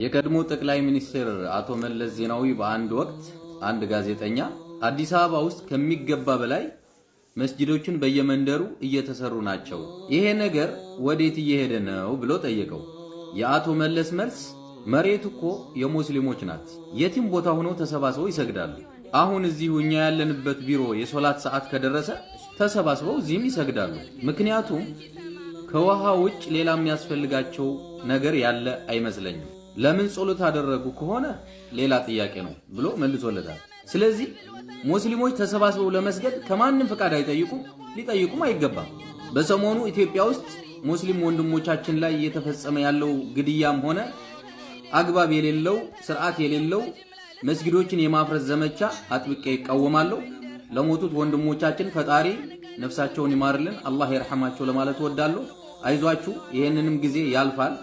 የቀድሞ ጠቅላይ ሚኒስትር አቶ መለስ ዜናዊ በአንድ ወቅት አንድ ጋዜጠኛ አዲስ አበባ ውስጥ ከሚገባ በላይ መስጊዶችን በየመንደሩ እየተሰሩ ናቸው፣ ይሄ ነገር ወዴት እየሄደ ነው ብሎ ጠየቀው። የአቶ መለስ መልስ መሬት እኮ የሙስሊሞች ናት፣ የትም ቦታ ሆነው ተሰባስበው ይሰግዳሉ። አሁን እዚሁ እኛ ያለንበት ቢሮ የሶላት ሰዓት ከደረሰ ተሰባስበው እዚህም ይሰግዳሉ። ምክንያቱም ከውሃ ውጭ ሌላ የሚያስፈልጋቸው ነገር ያለ አይመስለኝም። ለምን ጸሎት አደረጉ ከሆነ ሌላ ጥያቄ ነው ብሎ መልሶለታል። ስለዚህ ሙስሊሞች ተሰባስበው ለመስገድ ከማንም ፈቃድ አይጠይቁም፣ ሊጠይቁም አይገባም። በሰሞኑ ኢትዮጵያ ውስጥ ሙስሊም ወንድሞቻችን ላይ እየተፈጸመ ያለው ግድያም ሆነ አግባብ የሌለው ስርዓት የሌለው መስጊዶችን የማፍረስ ዘመቻ አጥብቄ ይቃወማለሁ። ለሞቱት ወንድሞቻችን ፈጣሪ ነፍሳቸውን ይማርልን፣ አላህ ይርሐማቸው ለማለት ወዳለሁ። አይዟችሁ፣ ይሄንንም ጊዜ ያልፋል።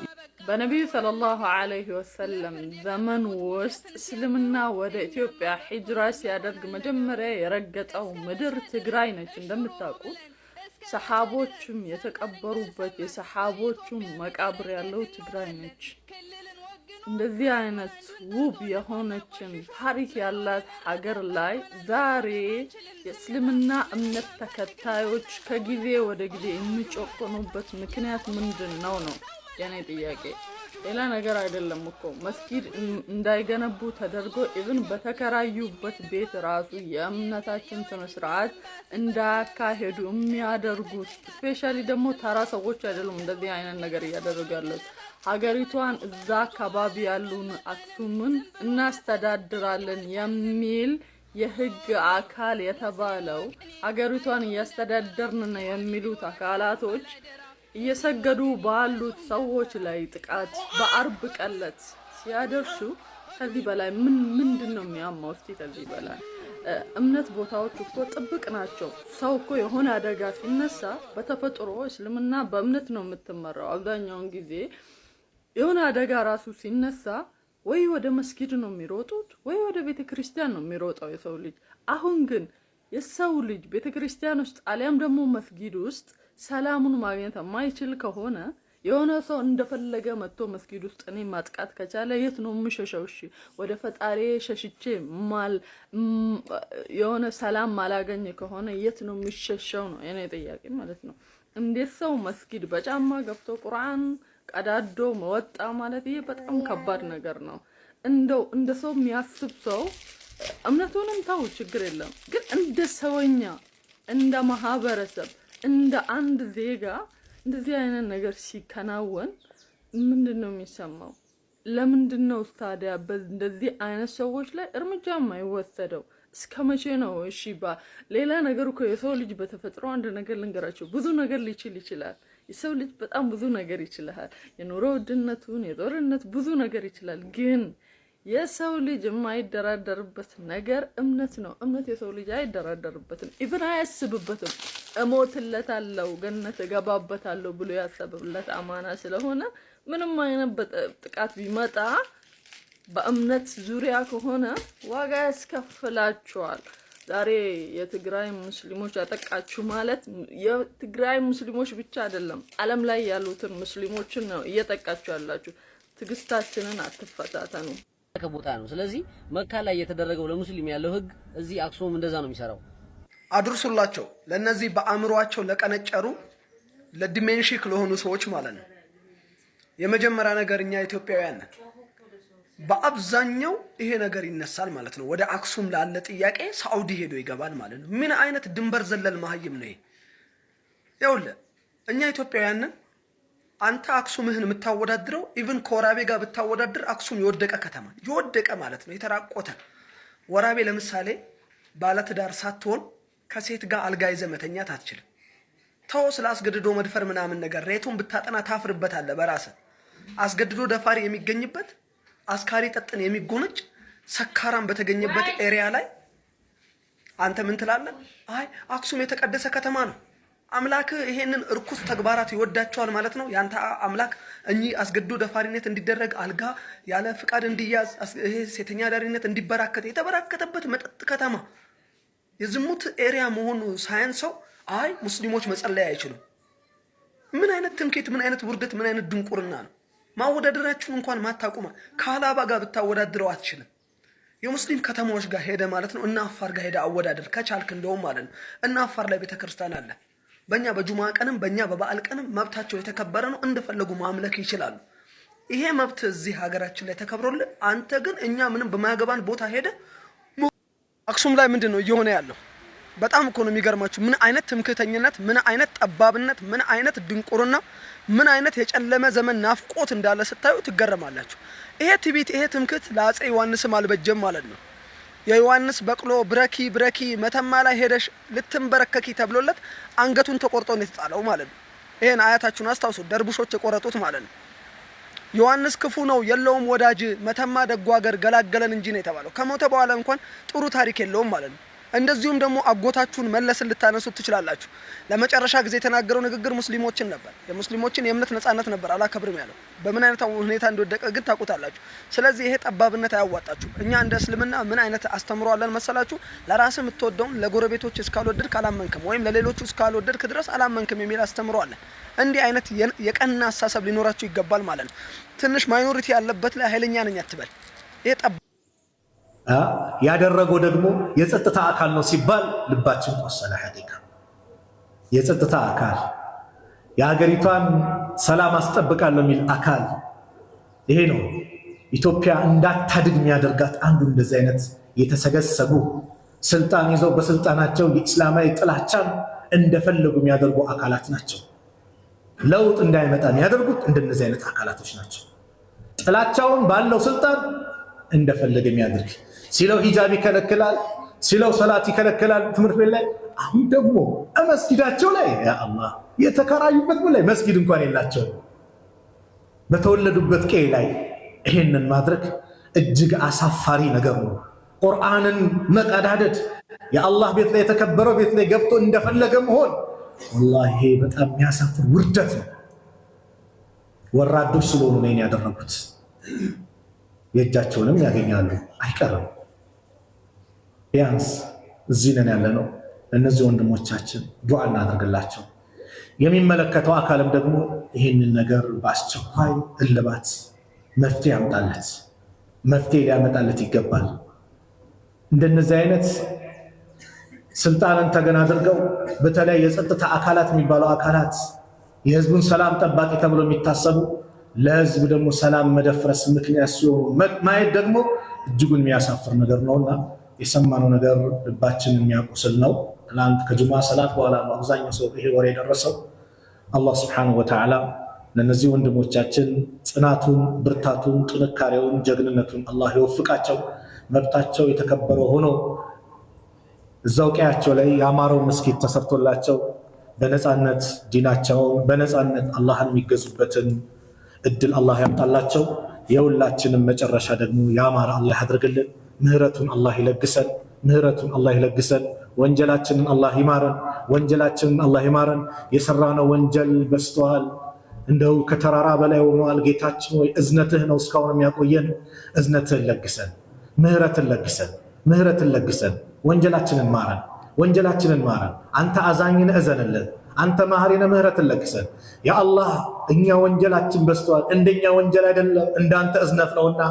በነቢዩ ሰለላሁ ዐለይሂ ወሰለም ዘመን ውስጥ እስልምና ወደ ኢትዮጵያ ሂጅራ ሲያደርግ መጀመሪያ የረገጠው ምድር ትግራይ ነች። እንደምታውቁት ሰሃቦችም የተቀበሩበት የሰሃቦቹም መቃብር ያለው ትግራይ ነች። እንደዚህ አይነት ውብ የሆነችን ታሪክ ያላት ሀገር ላይ ዛሬ የእስልምና እምነት ተከታዮች ከጊዜ ወደ ጊዜ የሚጨቆኑበት ምክንያት ምንድን ነው ነው የኔ ጥያቄ። ሌላ ነገር አይደለም እኮ መስጊድ እንዳይገነቡ ተደርጎ ኢቭን በተከራዩበት ቤት ራሱ የእምነታችን ስነ ስርዓት እንዳያካሄዱ የሚያደርጉት ስፔሻሊ ደግሞ ተራ ሰዎች አይደሉም እንደዚህ አይነት ነገር እያደረጉ ያሉት። ሀገሪቷን እዛ አካባቢ ያሉን አክሱምን እናስተዳድራለን የሚል የህግ አካል የተባለው ሀገሪቷን እያስተዳደርን ነው የሚሉት አካላቶች እየሰገዱ ባሉት ሰዎች ላይ ጥቃት በአርብ ቀለት ሲያደርሱ ከዚህ በላይ ምንድነው የሚያማው? እስቲ ከዚህ በላይ እምነት ቦታዎች እኮ ጥብቅ ናቸው። ሰው እኮ የሆነ አደጋ ሲነሳ በተፈጥሮ እስልምና በእምነት ነው የምትመራው። አብዛኛውን ጊዜ የሆነ አደጋ ራሱ ሲነሳ ወይ ወደ መስጊድ ነው የሚሮጡት ወይ ወደ ቤተክርስቲያን ነው የሚሮጠው የሰው ልጅ። አሁን ግን የሰው ልጅ ቤተክርስቲያን ውስጥ አሊያም ደግሞ መስጊድ ውስጥ ሰላሙን ማግኘት የማይችል ከሆነ የሆነ ሰው እንደፈለገ መጥቶ መስጊድ ውስጥ እኔ ማጥቃት ከቻለ የት ነው የምሸሸው? እሺ ወደ ፈጣሪ ሸሽቼ የሆነ ሰላም ማላገኝ ከሆነ የት ነው የሚሸሸው ነው የኔ ጥያቄ ማለት ነው። እንዴት ሰው መስጊድ በጫማ ገብቶ ቁርአን ቀዳዶ መወጣ ማለት ይሄ በጣም ከባድ ነገር ነው። እንደው እንደ ሰው የሚያስብ ሰው እምነቱንም ታው ችግር የለም፣ ግን እንደ ሰውኛ እንደ ማህበረሰብ እንደ አንድ ዜጋ እንደዚህ አይነት ነገር ሲከናወን ምንድነው የሚሰማው? ለምንድነው ታዲያ በእንደዚህ አይነት ሰዎች ላይ እርምጃ የማይወሰደው? እስከመቼ ነው? እሺ ሌላ ነገር እኮ የሰው ልጅ በተፈጥሮ አንድ ነገር ልንገራቸው ብዙ ነገር ሊችል ይችላል። የሰው ልጅ በጣም ብዙ ነገር ይችላል። የኑሮ ውድነቱን፣ የጦርነት ብዙ ነገር ይችላል። ግን የሰው ልጅ የማይደራደርበት ነገር እምነት ነው። እምነት የሰው ልጅ አይደራደርበትም፣ ኢቭን አያስብበትም። እሞትለታለሁ ገነት እገባበታለሁ ብሎ ያሰበለት አማና ስለሆነ ምንም አይነት ጥቃት ቢመጣ በእምነት ዙሪያ ከሆነ ዋጋ ያስከፍላቸዋል። ዛሬ የትግራይ ሙስሊሞች ያጠቃችሁ ማለት የትግራይ ሙስሊሞች ብቻ አይደለም፣ ዓለም ላይ ያሉትን ሙስሊሞችን ነው እየጠቃችሁ ያላችሁ። ትግስታችንን አትፈታተኑ። ቦታ ነው። ስለዚህ መካ ላይ የተደረገው ለሙስሊም ያለው ህግ እዚህ አክሱም እንደዛ ነው የሚሰራው። አድርሱላቸው ለነዚህ በአእምሯቸው ለቀነጨሩ ለዲሜንሽክ ለሆኑ ሰዎች ማለት ነው። የመጀመሪያ ነገር እኛ ኢትዮጵያውያን ነን። በአብዛኛው ይሄ ነገር ይነሳል ማለት ነው። ወደ አክሱም ላለ ጥያቄ ሳውዲ ሄዶ ይገባል ማለት ነው። ምን አይነት ድንበር ዘለል ማህይም ነው ይሄ? ይኸውልህ እኛ ኢትዮጵያውያን ነን። አንተ አክሱምህን የምታወዳድረው ኢቭን ከወራቤ ጋር ብታወዳድር አክሱም የወደቀ ከተማ የወደቀ ማለት ነው፣ የተራቆተ። ወራቤ ለምሳሌ ባለትዳር ሳትሆን ከሴት ጋር አልጋ ይዘህ መተኛት አትችልም። ተው ስላስገድዶ መድፈር ምናምን ነገር ሬቱን ብታጠና ታፍርበታለህ በራስህ። አስገድዶ ደፋሪ የሚገኝበት አስካሪ ጠጥን የሚጎነጭ ሰካራም በተገኘበት ኤሪያ ላይ አንተ ምን ትላለህ? አይ አክሱም የተቀደሰ ከተማ ነው። አምላክ ይሄንን እርኩስ ተግባራት ይወዳቸዋል ማለት ነው። ያንተ አምላክ እኚህ አስገድዶ ደፋሪነት እንዲደረግ፣ አልጋ ያለ ፍቃድ እንዲያዝ፣ ይሄ ሴተኛ ዳሪነት እንዲበራከት የተበራከተበት መጠጥ ከተማ የዝሙት ኤሪያ መሆኑ ሳያንሰው አይ ሙስሊሞች መጸለይ አይችሉም። ምን አይነት ትምክህት፣ ምን አይነት ውርደት፣ ምን አይነት ድንቁርና ነው? ማወዳደራችሁን እንኳን ማታቁማ ካላባ ጋር ብታወዳድረው አትችልም። የሙስሊም ከተማዎች ጋር ሄደ ማለት ነው። እና አፋር ጋር ሄደ አወዳደር ከቻልክ እንደውም ማለት ነው። እና አፋር ላይ ቤተክርስቲያን አለ። በእኛ በጁማ ቀንም በእኛ በበዓል ቀንም መብታቸው የተከበረ ነው። እንደፈለጉ ማምለክ ይችላሉ። ይሄ መብት እዚህ ሀገራችን ላይ ተከብሮልን፣ አንተ ግን እኛ ምንም በማያገባን ቦታ ሄደ። አክሱም ላይ ምንድን ነው እየሆነ ያለው? በጣም እኮ ነው የሚገርማችሁ። ምን አይነት ትምክህተኝነት፣ ምን አይነት ጠባብነት፣ ምን አይነት ድንቁርና፣ ምን አይነት የጨለመ ዘመን ናፍቆት እንዳለ ስታዩ ትገረማላችሁ። ይሄ ትዕቢት፣ ይሄ ትምክህት ለአፄ ዮሐንስም አልበጀም ማለት ነው። የዮሐንስ በቅሎ ብረኪ መተማ ላይ ሄደሽ ልትንበረከኪ ተብሎለት አንገቱን ተቆርጦ ነው የተጣለው ማለት ነው። ይሄን አያታችሁን አስታውሱ፣ ደርቡሾች የቆረጡት ማለት ነው። ዮሐንስ ክፉ ነው የለውም ወዳጅ፣ መተማ ደጓ ሀገር ገላገለን እንጂ ነው የተባለው። ከሞተ በኋላ እንኳን ጥሩ ታሪክ የለውም ማለት ነው። እንደዚሁም ደግሞ አጎታችሁን መለስን ልታነሱት ትችላላችሁ። ለመጨረሻ ጊዜ የተናገረው ንግግር ሙስሊሞችን ነበር። የሙስሊሞችን የእምነት ነጻነት ነበር አላከብርም ያለው። በምን አይነት ሁኔታ እንደወደቀ ግን ታውቁታላችሁ። ስለዚህ ይሄ ጠባብነት አያዋጣችሁ። እኛ እንደ እስልምና ምን አይነት አስተምሮ አለን መሰላችሁ? ለራስህ የምትወደውን ለጎረቤቶች እስካልወደድክ አላመንክም፣ ወይም ለሌሎቹ እስካልወደድክ ድረስ አላመንክም የሚል አስተምሮ አለን። እንዲህ አይነት የቀና አሳሰብ ሊኖራችሁ ይገባል ማለት ነው። ትንሽ ማይኖሪቲ ያለበት ላይ ኃይለኛ ነኝ አትበል። ይሄ ያደረገው ደግሞ የጸጥታ አካል ነው ሲባል ልባችን ቆሰለ። ሐቂቃ የጸጥታ አካል የሀገሪቷን ሰላም አስጠብቃለሁ የሚል አካል ይሄ ነው ኢትዮጵያ እንዳታድግ የሚያደርጋት አንዱ። እንደዚህ አይነት የተሰገሰጉ ስልጣን ይዘው በስልጣናቸው የእስላማዊ ጥላቻን እንደፈለጉ የሚያደርጉ አካላት ናቸው። ለውጥ እንዳይመጣ የሚያደርጉት እንደነዚህ አይነት አካላቶች ናቸው። ጥላቻውን ባለው ስልጣን እንደፈለገ የሚያደርግ ሲለው ሂጃብ ይከለክላል፣ ሲለው ሰላት ይከለክላል ትምህርት ቤት ላይ። አሁን ደግሞ መስጊዳቸው ላይ ያ አላህ የተከራዩበት ላይ መስጊድ እንኳን የላቸው። በተወለዱበት ቀይ ላይ ይሄንን ማድረግ እጅግ አሳፋሪ ነገር ነው። ቁርአንን መቀዳደድ፣ የአላህ ቤት ላይ የተከበረው ቤት ላይ ገብቶ እንደፈለገ መሆን ወላሂ ይሄ በጣም የሚያሳፍር ውርደት ነው። ወራዶች ስለሆኑ ነው ያደረጉት። የእጃቸውንም ያገኛሉ አይቀርም። ቢያንስ እዚህ ነን ያለነው እነዚህ ወንድሞቻችን ዱዓ እናድርግላቸው። የሚመለከተው አካልም ደግሞ ይህንን ነገር በአስቸኳይ እልባት መፍትሄ ያመጣለት፣ መፍትሄ ሊያመጣለት ይገባል። እንደነዚህ አይነት ስልጣንን ተገን አድርገው በተለይ የጸጥታ አካላት የሚባለው አካላት የህዝቡን ሰላም ጠባቂ ተብሎ የሚታሰቡ ለህዝብ ደግሞ ሰላም መደፍረስ ምክንያት ሲሆኑ ማየት ደግሞ እጅጉን የሚያሳፍር ነገር ነውና የሰማነው ነገር ልባችንን የሚያቆስል ነው። ትናንት ከጁማ ሰላት በኋላ ነው አብዛኛው ሰው ይሄ ወሬ የደረሰው። አላህ ሱብሓነሁ ወተዓላ ለነዚህ ወንድሞቻችን ጽናቱን፣ ብርታቱን፣ ጥንካሬውን፣ ጀግንነቱን አላህ ይወፍቃቸው። መብታቸው የተከበረ ሆኖ እዛው ቀያቸው ላይ ያማረው መስጊድ ተሰርቶላቸው በነፃነት ዲናቸውን በነፃነት አላህን የሚገዙበትን እድል አላህ ያምጣላቸው። የሁላችንም መጨረሻ ደግሞ ያማረ አላህ ያድርግልን። ምህረቱን አላህ ይለግሰን፣ ምህረቱን አላህ ይለግሰን። ወንጀላችንን አላህ ይማረን፣ ወንጀላችንን አላህ ይማረን። የሰራነው ወንጀል በስተዋል እንደው ከተራራ በላይ ሆኗል። ጌታችን ወይ እዝነትህ ነው እስካሁን የሚያቆየን። እዝነትህን ለግሰን፣ ምህረትን ለግሰን፣ ምህረትን ለግሰን። ወንጀላችንን ማረን፣ ወንጀላችንን ማረን። አንተ አዛኝን እዘንልን፣ አንተ ማህሪነ ምህረትን ለግሰን። ያ አላህ እኛ ወንጀላችን በስተዋል፣ እንደኛ ወንጀል አይደለም እንዳንተ እዝነት ነውና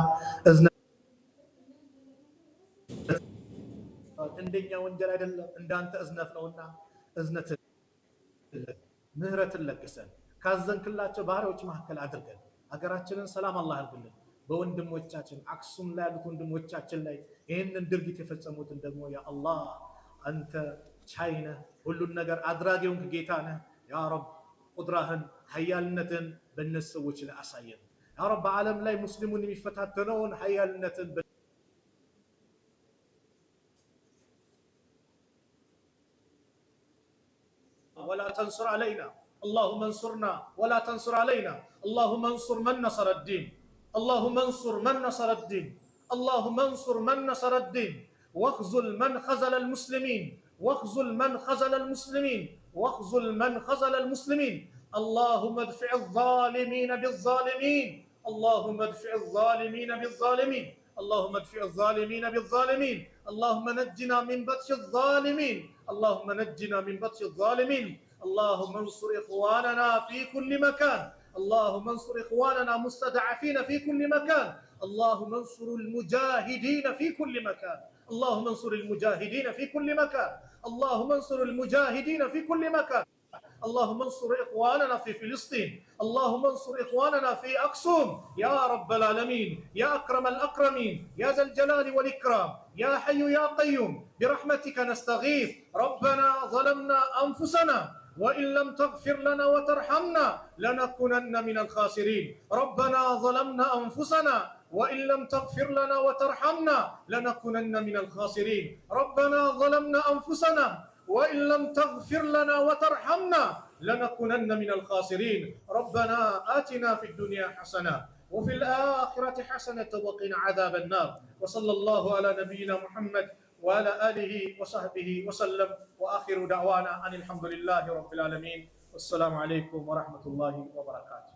እንደኛ ወንጀል አይደለም እንዳንተ እዝነት ነውና እዝነትን ምህረትን ለግሰን። ካዘንክላቸው ባህሪዎች መካከል አድርገን ሀገራችንን ሰላም አላህ ያድርግልን። በወንድሞቻችን አክሱም ላይ ያሉት ወንድሞቻችን ላይ ይህንን ድርጊት የፈጸሙትን ደግሞ ያ አላህ አንተ ቻይነ ሁሉን ነገር አድራጊውን ጌታ ነህ። ያ ረብ ቁድራህን ሀያልነትን በእነዚህ ሰዎች ላይ አሳየን። ያ ረብ በዓለም ላይ ሙስሊሙን የሚፈታተነውን ሀያልነትን ولا تنصر علينا اللهم انصرنا ولا تنصر علينا اللهم انصر من نصر الدين اللهم انصر من نصر الدين اللهم انصر من نصر الدين واخذل من خذل المسلمين واخذل من خذل المسلمين واخذل من خذل المسلمين اللهم ادفع الظالمين بالظالمين اللهم ادفع الظالمين بالظالمين اللهم ادفع الظالمين بالظالمين اللهم نجنا من بطش الظالمين اللهم نجنا من بطش الظالمين اللهم انصر إخواننا في كل مكان اللهم انصر إخواننا مستضعفين في كل مكان، اللهم انصر المجاهدين في كل مكان، اللهم انصر المجاهدين في كل مكان، اللهم انصر المجاهدين في كل مكان. اللهم انصر إخواننا في فلسطين، اللهم انصر إخواننا في أقصم يا رب العالمين، يا أكرم الأكرمين، يا ذا الجلال والإكرام، يا حي يا قيوم، برحمتك نستغيث. ربنا ظلمنا أنفسنا وإن لم تغفر لنا وترحمنا لنكونن من الخاسرين. ربنا ظلمنا أنفسنا وإن لم تغفر لنا وترحمنا لنكونن من الخاسرين. ربنا ظلمنا أنفسنا وإن لم تغفر لنا وترحمنا لنكونن من الخاسرين. ربنا آتنا في الدنيا حسنة وفي الآخرة حسنة وقنا عذاب النار. وصلى الله على نبينا محمد وعلى آله وصحبه وسلم، وآخر دعوانا أن الحمد لله رب العالمين، والسلام عليكم ورحمة الله وبركاته.